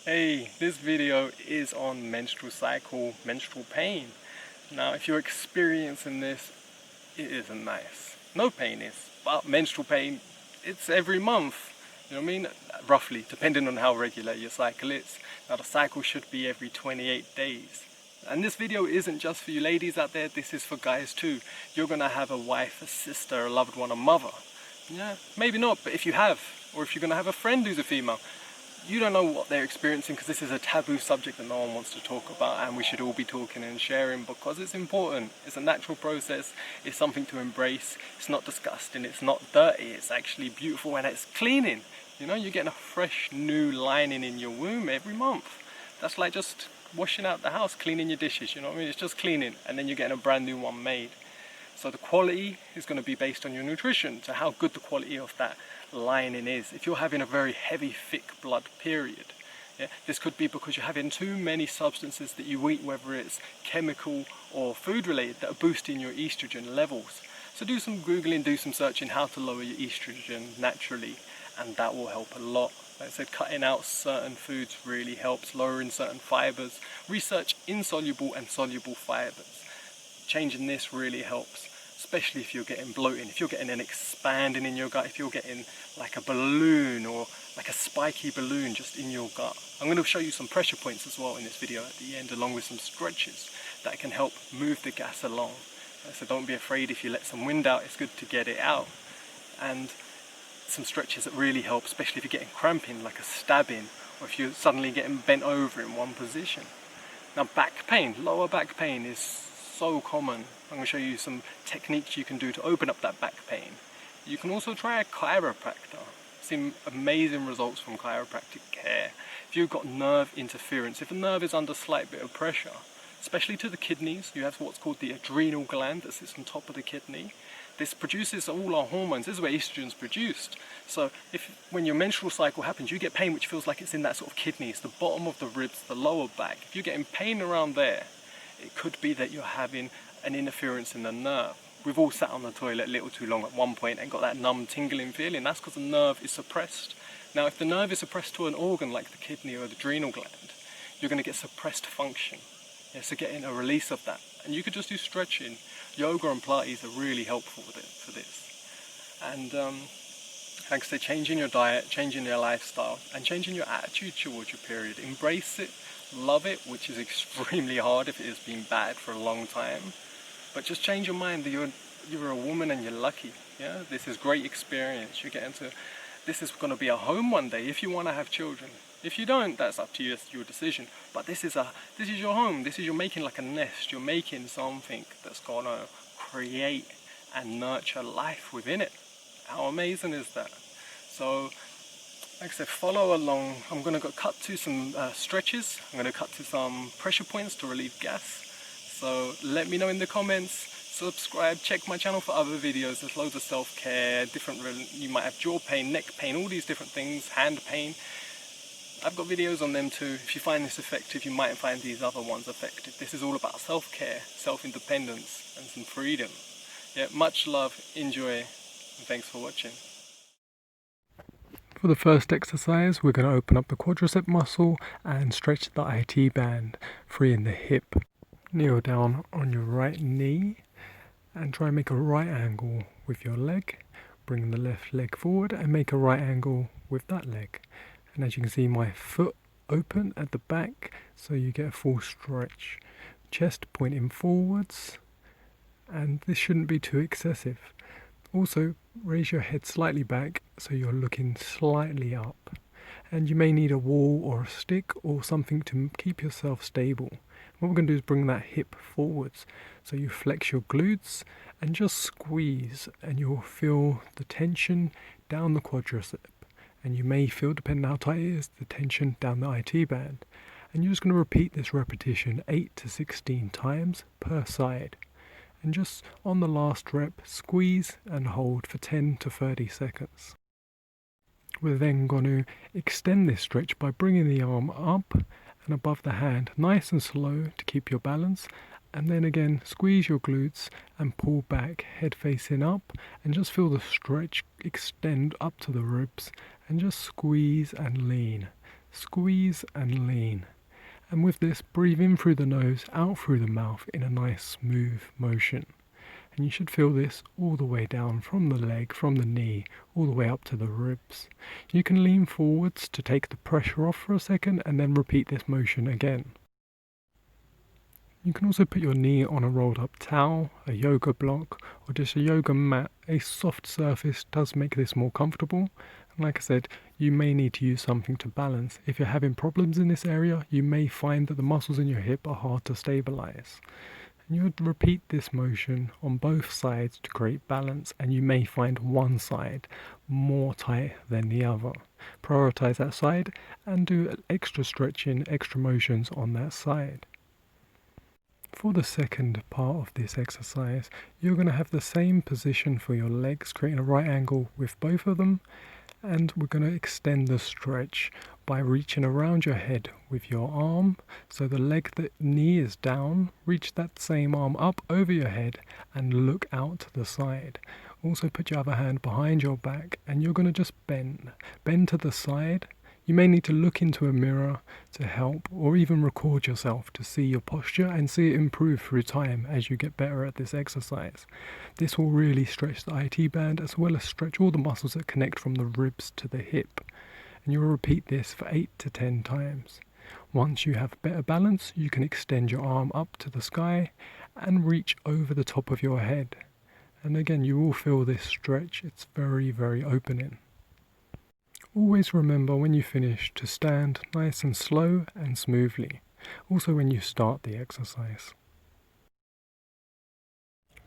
Hey, this video is on menstrual cycle, menstrual pain. Now, if you're experiencing this, it isn't nice. No pain is, but menstrual pain, it's every month. You know what I mean? Roughly, depending on how regular your cycle is. Now, the cycle should be every 28 days. And this video isn't just for you ladies out there, this is for guys too. You're gonna have a wife, a sister, a loved one, a mother. Yeah, maybe not, but if you have, or if you're gonna have a friend who's a female, you don't know what they're experiencing, because this is a taboo subject that no one wants to talk about, and we should all be talking and sharing because it's important. It's a natural process, it's something to embrace. It's not disgusting, it's not dirty, it's actually beautiful, and it's cleaning. You know, you're getting a fresh new lining in your womb every month. That's like just washing out the house, cleaning your dishes, you know what I mean? It's just cleaning, and then you're getting a brand new one made. So the quality is going to be based on your nutrition, so how good the quality of that lining is. If you're having a very heavy, thick blood period, this could be because you're having too many substances that you eat, whether it's chemical or food related, that are boosting your estrogen levels. So do some Googling, do some searching how to lower your estrogen naturally, and that will help a lot. Like I said, cutting out certain foods really helps, lowering certain fibers. Research insoluble and soluble fibers. Changing this really helps, especially if you're getting bloating, if you're getting an expanding in your gut, if you're getting like a balloon or like a spiky balloon just in your gut. I'm going to show you some pressure points as well in this video at the end, along with some stretches that can help move the gas along. So don't be afraid if you let some wind out, it's good to get it out. And some stretches that really help, especially if you're getting cramping, like a stabbing, or if you're suddenly getting bent over in one position. Now, back pain, lower back pain is so common. I'm going to show you some techniques you can do to open up that back pain. You can also try a chiropractor. I've seen amazing results from chiropractic care. If you've got nerve interference, if a nerve is under slight bit of pressure, especially to the kidneys, you have what's called the adrenal gland that sits on top of the kidney. This produces all our hormones. This is where estrogen is produced. So when your menstrual cycle happens, you get pain which feels like it's in that sort of kidneys, the bottom of the ribs, the lower back. If you're getting pain around there, it could be that you're having an interference in the nerve. We've all sat on the toilet a little too long at one point and got that numb tingling feeling. That's because the nerve is suppressed. Now, if the nerve is suppressed to an organ like the kidney or the adrenal gland, you're going to get suppressed function. So getting a release of that. And you could just do stretching. Yoga and Pilates are really helpful for this. And like I say, changing your diet, changing your lifestyle, and changing your attitude towards your period. Embrace it, love it, which is extremely hard if it has been bad for a long time. But just change your mind that you're a woman and you're lucky. Yeah, this is great experience. This is going to be a home one day if you want to have children. If you don't, that's up to you, that's your decision. But this is your home. You're making like a nest. You're making something that's gonna create and nurture life within it. How amazing is that? So, like I said, follow along. I'm gonna cut to some stretches. I'm gonna cut to some pressure points to relieve gas. So let me know in the comments. Subscribe, check my channel for other videos. There's loads of self-care, you might have jaw pain, neck pain, all these different things, hand pain. I've got videos on them too. If you find this effective, you might find these other ones effective. This is all about self-care, self-independence, and some freedom. Yeah, much love, enjoy, and thanks for watching. For the first exercise, we're going to open up the quadricep muscle and stretch the IT band, freeing the hip. Kneel down on your right knee and try and make a right angle with your leg. Bring the left leg forward and make a right angle with that leg. And as you can see, my foot open at the back, so you get a full stretch. Chest pointing forwards, and this shouldn't be too excessive. Also, raise your head slightly back so you're looking slightly up. And you may need a wall or a stick or something to keep yourself stable. What we're going to do is bring that hip forwards. So you flex your glutes and just squeeze, and you'll feel the tension down the quadricep. And you may feel, depending on how tight it is, the tension down the IT band. And you're just going to repeat this repetition 8 to 16 times per side. And just on the last rep, squeeze and hold for 10 to 30 seconds. We're then going to extend this stretch by bringing the arm up and above the hand, nice and slow to keep your balance. And then again, squeeze your glutes and pull back, head facing up, and just feel the stretch extend up to the ribs, and just squeeze and lean. Squeeze and lean. And with this, breathe in through the nose, out through the mouth in a nice smooth motion. And you should feel this all the way down from the leg, from the knee, all the way up to the ribs. You can lean forwards to take the pressure off for a second and then repeat this motion again. You can also put your knee on a rolled up towel, a yoga block, or just a yoga mat. A soft surface does make this more comfortable. And like I said, you may need to use something to balance. If you're having problems in this area, you may find that the muscles in your hip are hard to stabilize. And you would repeat this motion on both sides to create balance, and you may find one side more tight than the other. Prioritize that side and do extra stretching, extra motions on that side. For the second part of this exercise, you're going to have the same position for your legs, creating a right angle with both of them, and we're going to extend the stretch by reaching around your head with your arm. So the knee is down, reach that same arm up over your head and look out to the side. Also put your other hand behind your back and you're going to just bend to the side. You may need to look into a mirror to help, or even record yourself to see your posture and see it improve through time as you get better at this exercise. This will really stretch the IT band as well as stretch all the muscles that connect from the ribs to the hip. And you'll repeat this for 8 to 10 times. Once you have better balance, you can extend your arm up to the sky and reach over the top of your head. And again, you will feel this stretch. It's very, very opening. Always remember when you finish to stand nice and slow and smoothly, also when you start the exercise.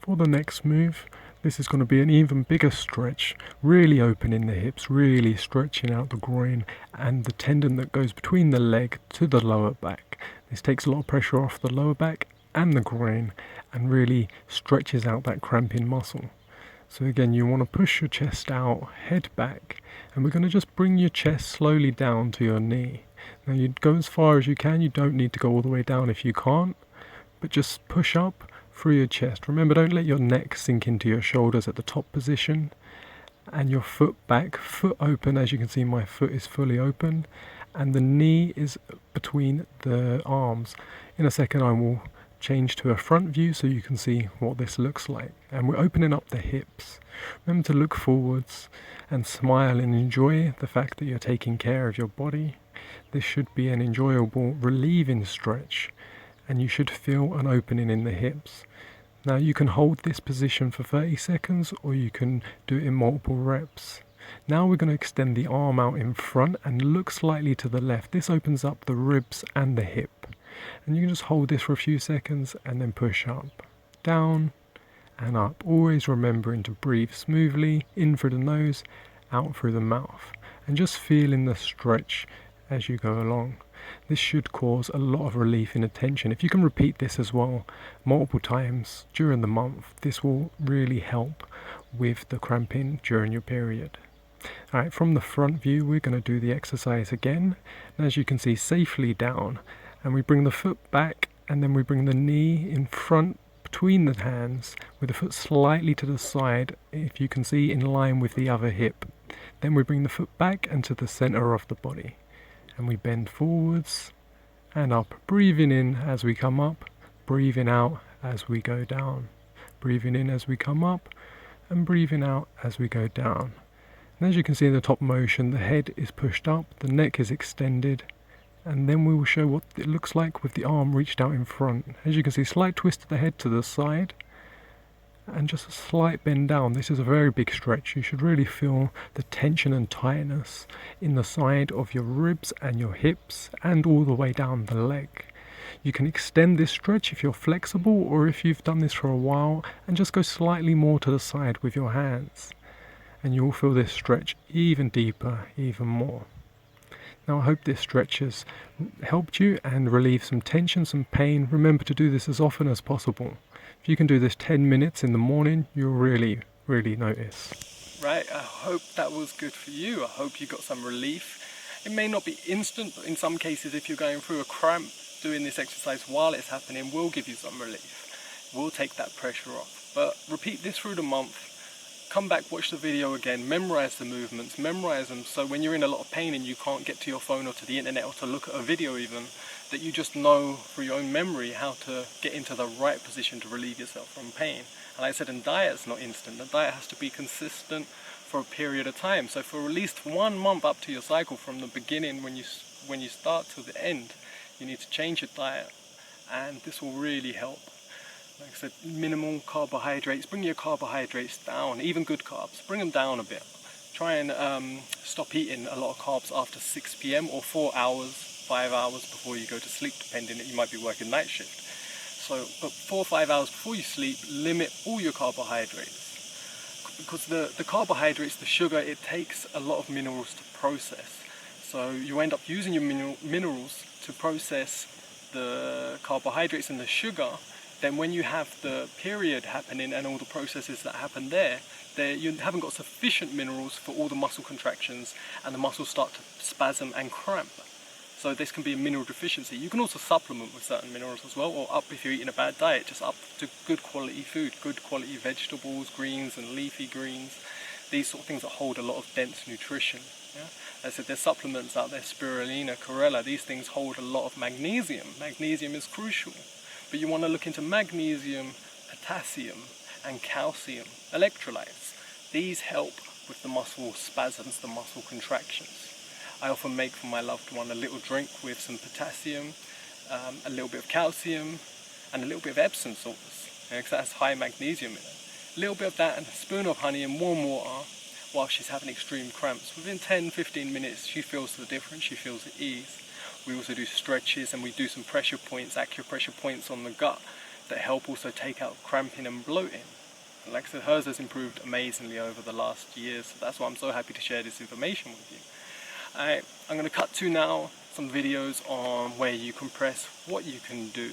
For the next move, this is going to be an even bigger stretch, really opening the hips, really stretching out the groin and the tendon that goes between the leg to the lower back. This takes a lot of pressure off the lower back and the groin and really stretches out that cramping muscle. So again, you want to push your chest out, head back, and we're going to just bring your chest slowly down to your knee. Now you go as far as you can, you don't need to go all the way down if you can't, but just push up through your chest. Remember, don't let your neck sink into your shoulders at the top position, and your foot back, foot open. As you can see, my foot is fully open, and the knee is between the arms. In a second I will change to a front view so you can see what this looks like. And we're opening up the hips. Remember to look forwards and smile and enjoy the fact that you're taking care of your body. This should be an enjoyable, relieving stretch, and you should feel an opening in the hips. Now you can hold this position for 30 seconds or you can do it in multiple reps. Now we're going to extend the arm out in front and look slightly to the left. This opens up the ribs and the hip. And you can just hold this for a few seconds and then push up, down and up. Always remembering to breathe smoothly, in through the nose, out through the mouth. And just feeling the stretch as you go along. This should cause a lot of relief in the tension. If you can repeat this as well multiple times during the month, this will really help with the cramping during your period. Alright, from the front view we're going to do the exercise again. And as you can see, safely down. And we bring the foot back and then we bring the knee in front between the hands with the foot slightly to the side, if you can see, in line with the other hip. Then we bring the foot back and to the center of the body. And we bend forwards and up, breathing in as we come up, breathing out as we go down. Breathing in as we come up and breathing out as we go down. And as you can see in the top motion, the head is pushed up, the neck is extended, and then we will show what it looks like with the arm reached out in front. As you can see, slight twist of the head to the side and just a slight bend down. This is a very big stretch. You should really feel the tension and tightness in the side of your ribs and your hips and all the way down the leg. You can extend this stretch if you're flexible, or if you've done this for a while, and just go slightly more to the side with your hands. And you will feel this stretch even deeper, even more. Now I hope this stretch has helped you and relieved some tension, some pain. Remember to do this as often as possible. If you can do this 10 minutes in the morning, you'll really notice. Right, I hope that was good for you. I hope you got some relief. It may not be instant, but in some cases if you're going through a cramp, doing this exercise while it's happening will give you some relief. Will take that pressure off. But repeat this through the month. come back, watch the video again, memorize the movements, memorize them, so when you're in a lot of pain and you can't get to your phone or to the internet or to look at a video even, that you just know through your own memory how to get into the right position to relieve yourself from pain. And like I said, and diet's not instant. The diet has to be consistent for a period of time. So for at least 1 month up to your cycle, from the beginning when you start to the end, you need to change your diet, and this will really help. Like I said, minimal carbohydrates, bring your carbohydrates down, even good carbs, bring them down a bit. Try and stop eating a lot of carbs after 6 p.m. or 4 hours, 5 hours before you go to sleep, depending that you might be working night shift. So, but 4 or 5 hours before you sleep, limit all your carbohydrates. Because the carbohydrates, the sugar, it takes a lot of minerals to process. So you end up using your minerals to process the carbohydrates and the sugar. Then when you have the period happening and all the processes that happen there, you haven't got sufficient minerals for all the muscle contractions, and the muscles start to spasm and cramp. So this can be a mineral deficiency. You can also supplement with certain minerals as well, or up if you're eating a bad diet, just up to good quality food, good quality vegetables, greens and leafy greens. These sort of things that hold a lot of dense nutrition. Yeah? As I said, there's supplements out there, spirulina, chlorella, these things hold a lot of magnesium. Magnesium is crucial. But you want to look into magnesium, potassium and calcium, electrolytes. These help with the muscle spasms, the muscle contractions. I often make for my loved one a little drink with some potassium, a little bit of calcium and a little bit of Epsom salts, because that has high magnesium in it. A little bit of that and a spoon of honey and warm water while she's having extreme cramps. Within 10-15 minutes she feels the difference, she feels the ease. We also do stretches and we do some pressure points, acupressure points on the gut that help also take out cramping and bloating. And like I said, hers has improved amazingly over the last years, so that's why I'm so happy to share this information with you. I'm going to cut to now some videos on where you compress, what you can do.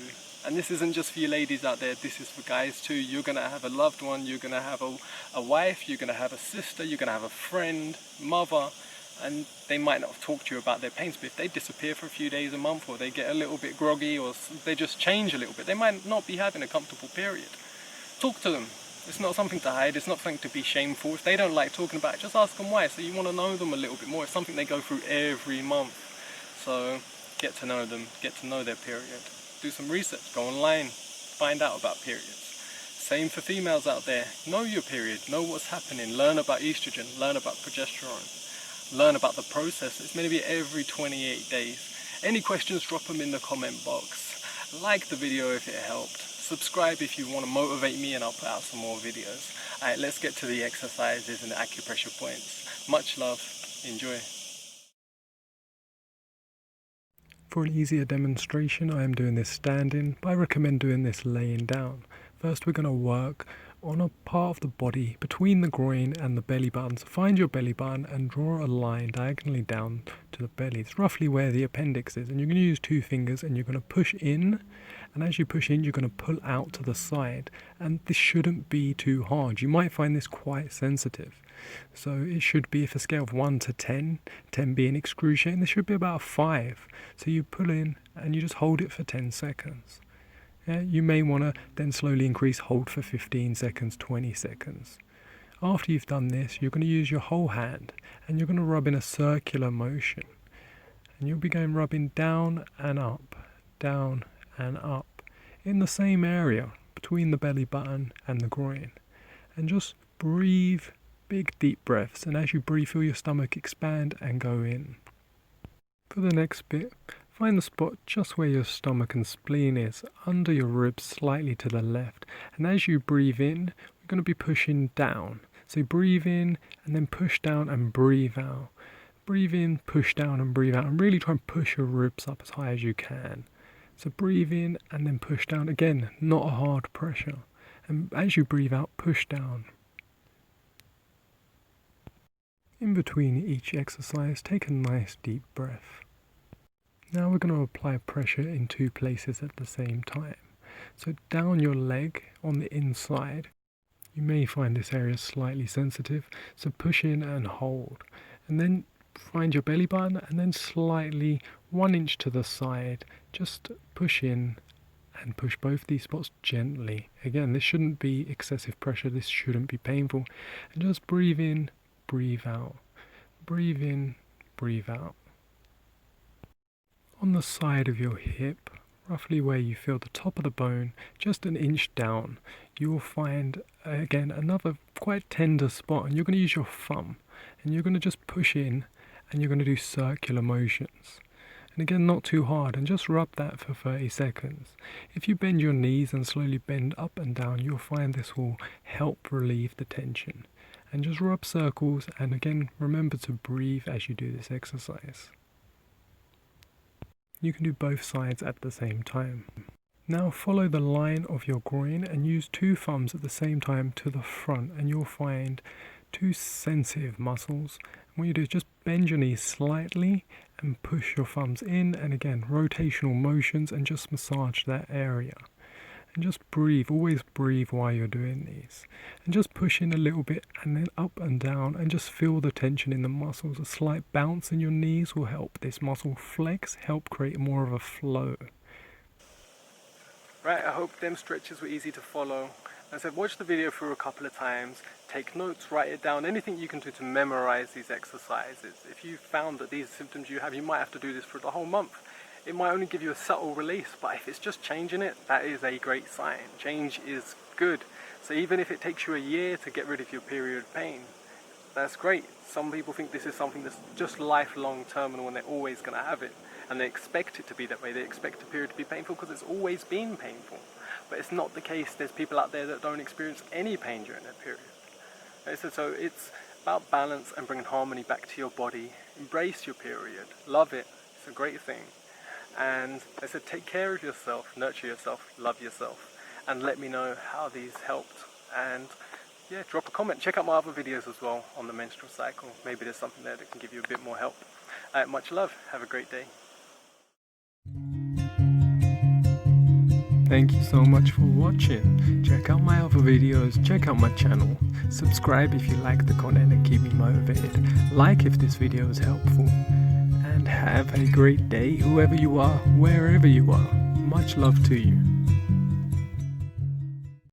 And this isn't just for you ladies out there, this is for guys too. You're going to have a loved one, you're going to have a wife, you're going to have a sister, you're going to have a friend, mother, and they might not have talked to you about their pains, but if they disappear for a few days, a month, or they get a little bit groggy, or they just change a little bit, they might not be having a comfortable period. Talk to them. It's not something to hide, it's not something to be shameful. If they don't like talking about it, just ask them why. So you want to know them a little bit more. It's something they go through every month. So get to know them, get to know their period. Do some research, go online, find out about periods. Same for females out there. Know your period, know what's happening, learn about estrogen, learn about progesterone, learn about the process. It's going to be every 28 days. Any questions, drop them in the comment box. Like the video if it helped. Subscribe if you want to motivate me, and I'll put out some more videos. Alright, let's get to the exercises and the acupressure points. Much love. Enjoy. For an easier demonstration, I am doing this standing, but I recommend doing this laying down. First, we're going to work on a part of the body between the groin and the belly button. So find your belly button and draw a line diagonally down to the belly. It's roughly where the appendix is, and you're going to use 2 fingers and you're going to push in, and as you push in you're going to pull out to the side, and this shouldn't be too hard. You might find this quite sensitive, so it should be, if a scale of 1 to 10, 10 being excruciating, this should be about a 5. So you pull in and you just hold it for 10 seconds. You may want to then slowly increase, hold for 15 seconds, 20 seconds. After you've done this, you're going to use your whole hand and you're going to rub in a circular motion. And you'll be going rubbing down and up in the same area between the belly button and the groin. And just breathe big deep breaths, and as you breathe, feel your stomach expand and go in. For the next bit, find the spot just where your stomach and spleen is, under your ribs slightly to the left, and as you breathe in, we're going to be pushing down. So breathe in and then push down and breathe out. Breathe in, push down and breathe out, and really try and push your ribs up as high as you can. So breathe in and then push down. Again, not a hard pressure. And as you breathe out, push down. In between each exercise, take a nice deep breath. Now we're going to apply pressure in 2 places at the same time. So down your leg on the inside. You may find this area slightly sensitive, so push in and hold. And then find your belly button and then slightly 1 inch to the side, just push in and push both these spots gently. Again, this shouldn't be excessive pressure, this shouldn't be painful. And just breathe in, breathe out. Breathe in, breathe out. On the side of your hip, roughly where you feel the top of the bone, just an inch down, you will find again another quite tender spot, and you're going to use your thumb and you're going to just push in and you're going to do circular motions. And again, not too hard, and just rub that for 30 seconds. If you bend your knees and slowly bend up and down, you'll find this will help relieve the tension. And just rub circles, and again, remember to breathe as you do this exercise. You can do both sides at the same time. Now follow the line of your groin and use 2 thumbs at the same time to the front, and you'll find 2 sensitive muscles. And what you do is just bend your knees slightly and push your thumbs in, and again, rotational motions, and just massage that area. And just breathe, always breathe while you're doing these. And just push in a little bit and then up and down, and just feel the tension in the muscles. A slight bounce in your knees will help this muscle flex, help create more of a flow. Right, I hope them stretches were easy to follow. As I said, watch the video through a couple of times, take notes, write it down, anything you can do to memorize these exercises. If you found that these symptoms you have, you might have to do this for the whole month. It might only give you a subtle release, but if it's just changing it, that is a great sign. Change is good. So even if it takes you a year to get rid of your period pain, that's great. Some people think this is something that's just lifelong terminal and they're always going to have it. And they expect it to be that way. They expect a period to be painful because it's always been painful. But it's not the case. There's people out there that don't experience any pain during their period. So it's about balance and bringing harmony back to your body. Embrace your period. Love it. It's a great thing. And I said, take care of yourself, nurture yourself, love yourself, and let me know how these helped. And yeah, drop a comment. Check out my other videos as well on the menstrual cycle. Maybe there's something there that can give you a bit more help. Much love. Have a great day. Thank you so much for watching. Check out my other videos, check out my channel. Subscribe if you like the content and keep me motivated. Like if this video is helpful. And have a great day, whoever you are, wherever you are. Much love to you.